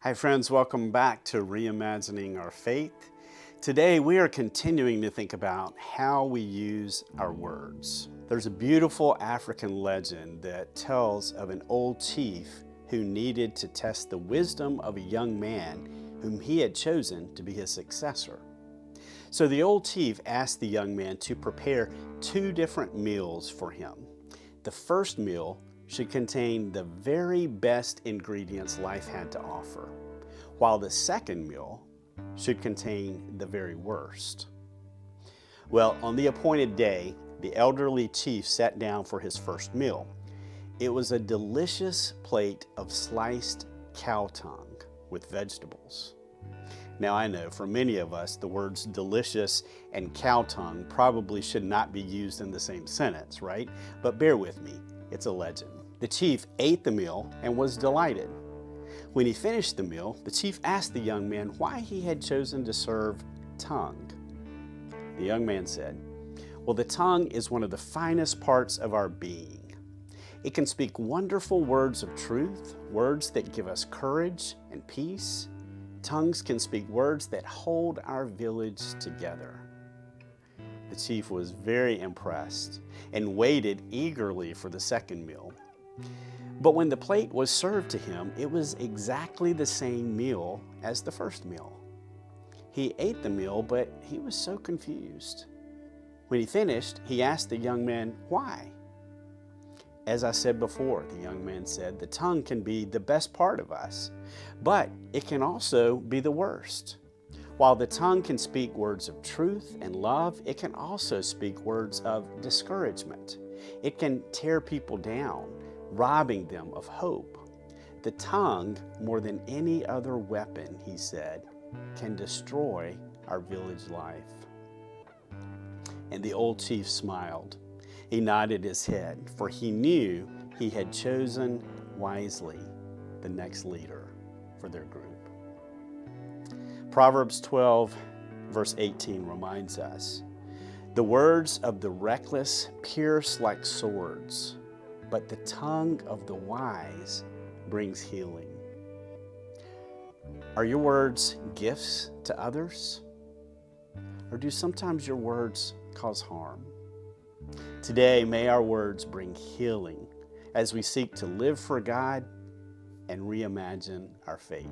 Hi friends, welcome back to Reimagining Our Faith. Today we are continuing to think about how we use our words. There's a beautiful African legend that tells of an old chief who needed to test the wisdom of a young man whom he had chosen to be his successor. So the old chief asked the young man to prepare two different meals for him. The first meal should contain the very best ingredients life had to offer, while the second meal should contain the very worst. Well, on the appointed day, the elderly chief sat down for his first meal. It was a delicious plate of sliced cow tongue with vegetables. Now I know for many of us, the words delicious and cow tongue probably should not be used in the same sentence, right? But bear with me, it's a legend. The chief ate the meal and was delighted. When he finished the meal, the chief asked the young man why he had chosen to serve tongue. The young man said, "Well, the tongue is one of the finest parts of our being. It can speak wonderful words of truth, words that give us courage and peace. Tongues can speak words that hold our village together." The chief was very impressed and waited eagerly for the second meal. But when the plate was served to him, it was exactly the same meal as the first meal. He ate the meal, but he was so confused. When he finished, he asked the young man why. "As I said before," the young man said, "the tongue can be the best part of us, but it can also be the worst. While the tongue can speak words of truth and love, it can also speak words of discouragement. It can tear people down, robbing them of hope. The tongue, more than any other weapon," he said, "can destroy our village life." And the old chief smiled. He nodded his head, for he knew he had chosen wisely the next leader for their group. Proverbs 12, verse 18 reminds us, "The words of the reckless pierce like swords, but the tongue of the wise brings healing." Are your words gifts to others? Or do sometimes your words cause harm? Today, may our words bring healing as we seek to live for God and reimagine our faith.